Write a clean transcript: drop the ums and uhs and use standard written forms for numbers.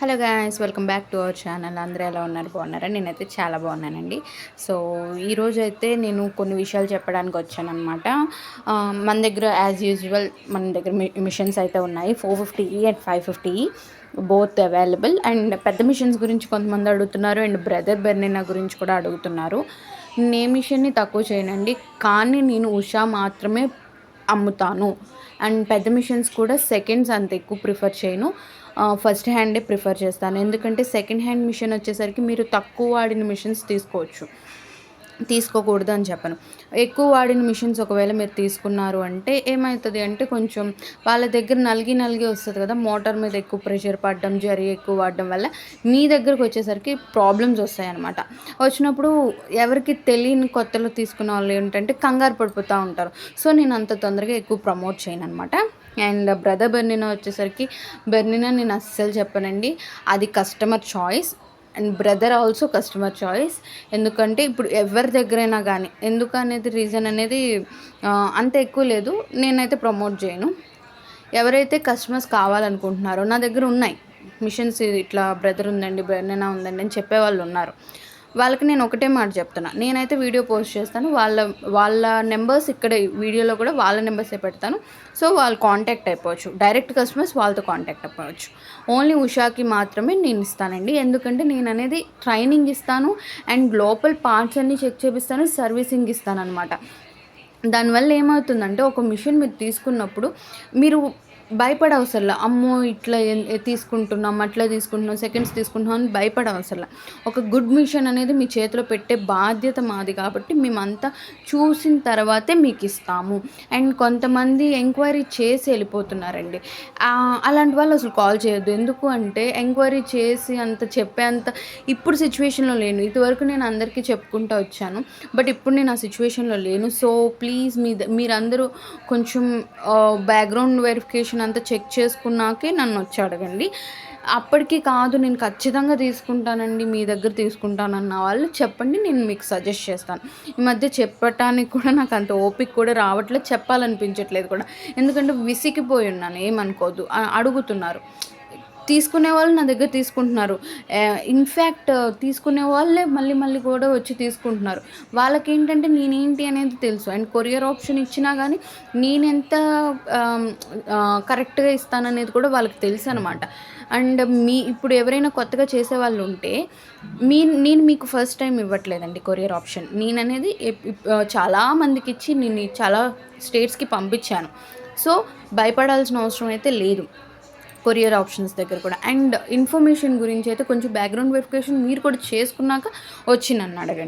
Hello guys, welcome back to our channel. అందరూ ఎలా ఉన్నారు? బాగున్నారా? నేనైతే చాలా బాగున్నానండి. సో ఈరోజు అయితే నేను కొన్ని విషయాలు చెప్పడానికి వచ్చానమాట. మన దగ్గర యాజ్ యూజువల్ మన దగ్గర మిషన్స్ అయితే ఉన్నాయి. 450E and 550E both available. And పెద్ద మిషన్స్ గురించి కొంతమంది అడుగుతున్నారు, అండ్ బ్రదర్ బెర్నినా గురించి కూడా అడుగుతున్నారు. నేను ఏ మిషన్ని తక్కువ చేయనండి, కానీ నేను ఉషా మాత్రమే అమ్ముతాను. అండ్ పెద్ద మిషన్స్ కూడా సెకండ్స్ అంత ఎక్కువ ప్రిఫర్ చేయను, ఫస్ట్ హ్యాండే ప్రిఫర్ చేస్తాను. ఎందుకంటే సెకండ్ హ్యాండ్ మిషన్ వచ్చేసరికి మీరు తక్కువ వాడిన మిషన్స్ తీసుకోకూడదు అని చెప్పను. ఎక్కువ వాడిన మిషన్స్ ఒకవేళ మీరు తీసుకున్నారు అంటే ఏమవుతుంది అంటే, కొంచెం వాళ్ళ దగ్గర నలిగి వస్తుంది కదా, మోటార్ మీద ఎక్కువ ప్రెషర్ పడడం, ఎక్కువ వాడడం వల్ల మీ దగ్గరకు వచ్చేసరికి ప్రాబ్లమ్స్ వస్తాయి అన్నమాట. వచ్చినప్పుడు ఎవరికి తెలియని కొత్తలో తీసుకున్న వాళ్ళు ఏంటంటే కంగారు పడిపోతూ ఉంటారు. సో నేను అంత తొందరగా ఎక్కువ ప్రమోట్ చేయను అనమాట. అండ్ బ్రదర్ బెర్నినా వచ్చేసరికి, బెర్నినా నేను అస్సలు చెప్పనండి, అది customer choice. And brother also customer choice. ఎందుకంటే ఇప్పుడు ఎవరి దగ్గరైనా కానీ, ఎందుకు అనేది రీజన్ అనేది అంత ఎక్కువ లేదు, నేనైతే ప్రమోట్ చేయను. ఎవరైతే కస్టమర్స్ కావాలనుకుంటున్నారో, నా దగ్గర ఉన్నాయి మిషన్స్, ఇట్లా బ్రదర్ ఉందండి, బెర్నినా ఉందండి అని చెప్పేవాళ్ళు ఉన్నారు. వాళ్ళకి నేను ఒకటే మాట చెప్తున్నా, నేనైతే వీడియో పోస్ట్ చేస్తాను, వాళ్ళ నెంబర్స్ ఇక్కడ వీడియోలో కూడా వాళ్ళ నెంబర్సే పెడతాను. సో వాళ్ళు కాంటాక్ట్ అయిపోవచ్చు, డైరెక్ట్ కస్టమర్స్ వాళ్ళతో కాంటాక్ట్ అయిపోవచ్చు. ఓన్లీ ఉషాకి మాత్రమే నేను ఇస్తానండి. ఎందుకంటే నేను అనేది ట్రైనింగ్ ఇస్తాను, అండ్ లోపల పార్ట్స్ అన్నీ చెక్ చేపిస్తాను, సర్వీసింగ్ ఇస్తాను అనమాట. దానివల్ల ఏమవుతుందంటే, ఒక మిషన్ మీరు తీసుకున్నప్పుడు మీరు భయపడవసరలా, అమ్మో ఇట్లా తీసుకుంటున్నాం, అట్లా తీసుకుంటున్నాం, సెకండ్స్ తీసుకుంటున్నాం అని భయపడవసరలా. ఒక గుడ్ మిషన్ అనేది మీ చేతిలో పెట్టే బాధ్యత మాది, కాబట్టి మేమంతా చూసిన తర్వాతే మీకు ఇస్తాము. అండ్ కొంతమంది ఎంక్వైరీ చేసి వెళ్ళిపోతున్నారండి. అలాంటి వాళ్ళు అసలు కాల్ చేయొద్దు. ఎందుకు అంటే, ఎంక్వైరీ చేసి అంత చెప్పేంత ఇప్పుడు సిచ్యువేషన్లో లేను. ఇదివరకు నేను అందరికీ చెప్పుకుంటూ వచ్చాను, బట్ ఇప్పుడు నేను ఆ సిచ్యువేషన్లో లేను. సో ప్లీజ్ మీరందరూ కొంచెం బ్యాక్గ్రౌండ్ వెరిఫికేషన్ అంతా చెక్ చేసుకున్నాకే నన్ను వచ్చి అడగండి. అప్పటికి కాదు నేను ఖచ్చితంగా తీసుకుంటానండి, మీ దగ్గర తీసుకుంటానన్న వాళ్ళు చెప్పండి, నేను మీకు సజెస్ట్ చేస్తాను. ఈ మధ్య చెప్పటానికి కూడా నాకు అంత ఓపిక కూడా రావట్లేదు, చెప్పాలనిపించట్లేదు కూడా. ఎందుకంటే విసిగిపోయి ఉన్నాను, ఏమనుకోవద్దు. అడుగుతున్నారు, తీసుకునే వాళ్ళు నా దగ్గర తీసుకుంటున్నారు. ఇన్ఫ్యాక్ట్ తీసుకునే వాళ్ళే మళ్ళీ కూడా వచ్చి తీసుకుంటున్నారు. వాళ్ళకేంటంటే నేనేంటి అనేది తెలుసు. అండ్ కొరియర్ ఆప్షన్ ఇచ్చినా కానీ నేనెంత కరెక్ట్గా ఇస్తాననేది కూడా వాళ్ళకి తెలుసు అనమాట. అండ్ ఇప్పుడు ఎవరైనా కొత్తగా చేసేవాళ్ళు ఉంటే, నేను మీకు ఫస్ట్ టైం ఇవ్వట్లేదండి కొరియర్ ఆప్షన్. నేననేది చాలా మందికి ఇచ్చి నేను చాలా స్టేట్స్కి పంపించాను. సో భయపడాల్సిన అవసరం అయితే లేదు కొరియర్ ఆప్షన్స్ దగ్గర కూడా. అండ్ ఇన్ఫర్మేషన్ గురించి అయితే కొంచెం బ్యాక్గ్రౌండ్ వెరిఫికేషన్ మీరు కూడా చేసుకున్నాక వచ్చి నన్ను అడగండి.